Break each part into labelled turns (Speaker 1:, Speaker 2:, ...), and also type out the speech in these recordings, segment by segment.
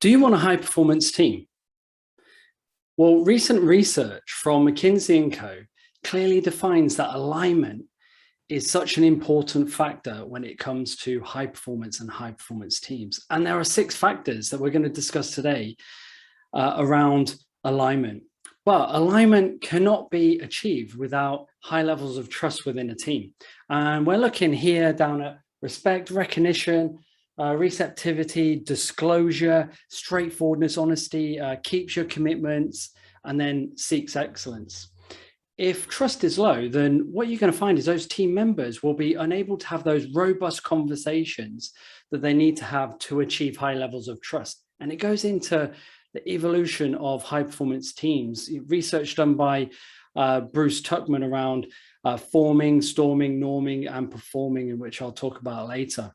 Speaker 1: Do you want a high performance team? Well, recent research from McKinsey & Co. clearly defines that alignment is such an important factor when it comes to high performance and high performance teams. And there are 6 factors that we're going to discuss today around alignment. But alignment cannot be achieved without high levels of trust within a team. And we're looking here down at respect, recognition, receptivity, disclosure, straightforwardness, honesty, keeps your commitments, and then seeks excellence. If trust is low, then what you're going to find is those team members will be unable to have those robust conversations that they need to have to achieve high levels of trust. And it goes into the evolution of high performance teams. Research done by Bruce Tuckman around forming, storming, norming, and performing, in which I'll talk about later.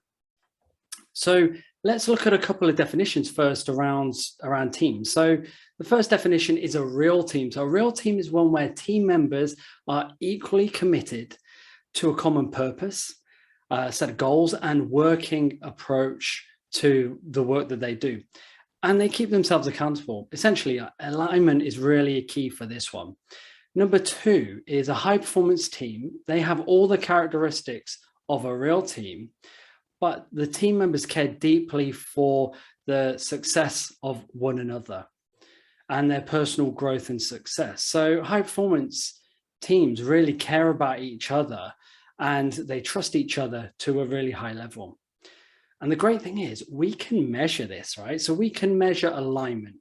Speaker 1: So let's look at a couple of definitions first around teams. So the first definition is a real team. So a real team is one where team members are equally committed to a common purpose, a set of goals, and working approach to the work that they do. And they keep themselves accountable. Essentially, alignment is really a key for this one. Number 2 is a high performance team. They have all the characteristics of a real team, but the team members care deeply for the success of one another and their personal growth and success. So high performance teams really care about each other and they trust each other to a really high level. And the great thing is we can measure this, right? So we can measure alignment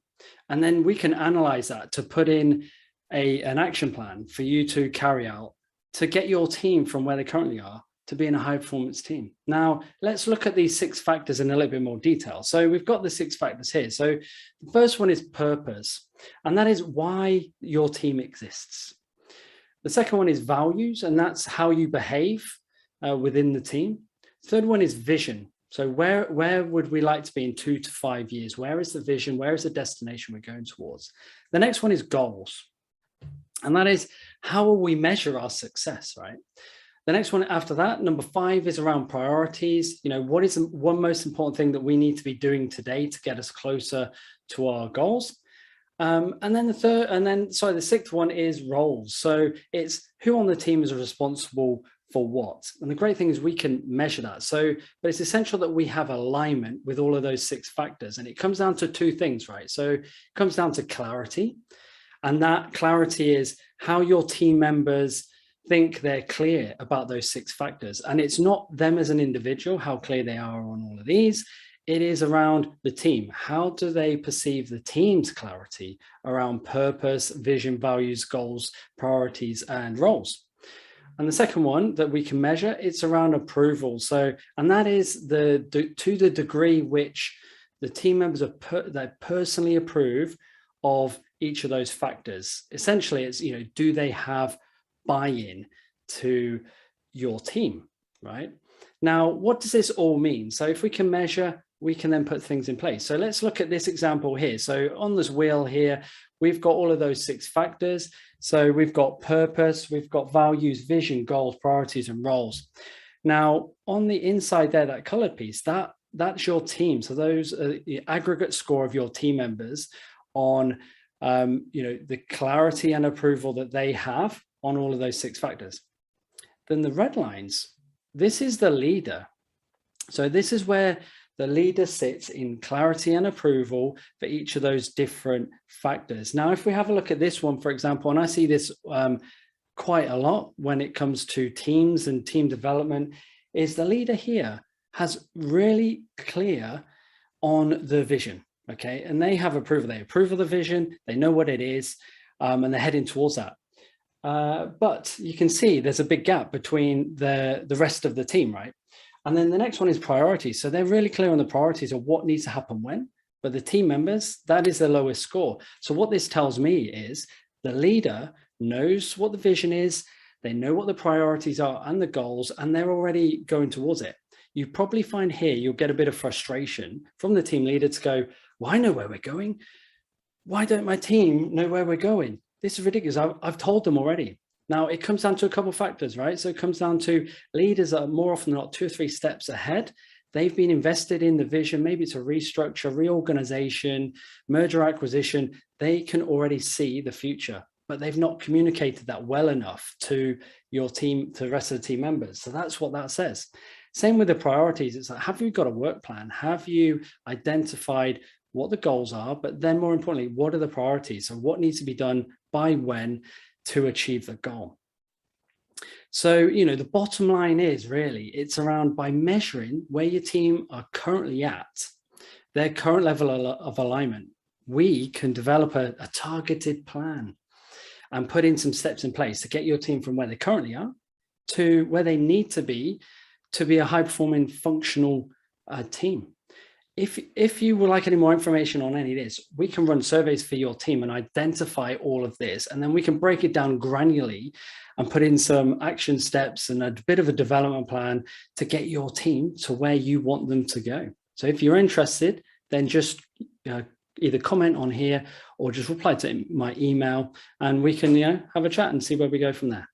Speaker 1: and then we can analyze that to put in an action plan for you to carry out to get your team from where they currently are to be in a high performance team. Now, let's look at these 6 factors in a little bit more detail. So we've got the 6 factors here. So the first one is purpose, and that is why your team exists. The second one is values, and that's how you behave within the team. Third one is vision. So where would we like to be in 2 to 5 years? Where is the vision? Where is the destination we're going towards? The next one is goals. And that is, how will we measure our success, right? The next one after that, number 5, is around priorities. You know, what is the one most important thing that we need to be doing today to get us closer to our goals? And then the 6th one is roles. So it's who on the team is responsible for what. And the great thing is we can measure that. But it's essential that we have alignment with all of those 6 factors. And it comes down to 2 things, right? So it comes down to clarity. And that clarity is how your team members think they're clear about those 6 factors. And it's not them as an individual, how clear they are on all of these. It is around the team. How do they perceive the team's clarity around purpose, vision, values, goals, priorities, and roles? And the second one that we can measure, it's around approval. And that is to the degree which the team members they personally approve of each of those factors. Essentially, it's, do they have buy-in to your team, right? Now, what does this all mean? So if we can measure, we can then put things in place. So let's look at this example here. So on this wheel here, we've got all of those 6 factors. So we've got purpose, we've got values, vision, goals, priorities, and roles. Now, on the inside there, that colored piece, that's your team. So those are the aggregate score of your team members on the clarity and approval that they have on all of those 6 factors. Then the red lines, this is the leader. So this is where the leader sits in clarity and approval for each of those different factors. Now, if we have a look at this one, for example, and I see this quite a lot when it comes to teams and team development, is the leader here has really clear on the vision, okay? And they have approval. They approve of the vision, they know what it is, and they're heading towards that. But you can see there's a big gap between the rest of the team, right? And then the next one is priorities. So they're really clear on the priorities of what needs to happen when, but the team members, that is the lowest score. So what this tells me is the leader knows what the vision is, they know what the priorities are and the goals, and they're already going towards it. You probably find here, you'll get a bit of frustration from the team leader to go, well, I know where we're going. Why don't my team know where we're going? This is ridiculous. I've told them already. Now, it comes down to a couple of factors, right? So it comes down to leaders that are more often than not 2 or 3 steps ahead. they've been invested in the vision. Maybe it's a restructure, reorganization, merger acquisition. They can already see the future, but they've not communicated that well enough to your team, to the rest of the team members. So that's what that says. Same with the priorities. It's like, have you got a work plan? Have you identified what the goals are? But then more importantly, what are the priorities? So what needs to be done by when to achieve the goal? So, the bottom line is really, it's around by measuring where your team are currently at, their current level of alignment, we can develop a targeted plan and put in some steps in place to get your team from where they currently are to where they need to be a high-performing functional team. If you would like any more information on any of this, we can run surveys for your team and identify all of this, and then we can break it down granularly and put in some action steps and a bit of a development plan to get your team to where you want them to go. So if you're interested, then just either comment on here or just reply to my email, and we can have a chat and see where we go from there.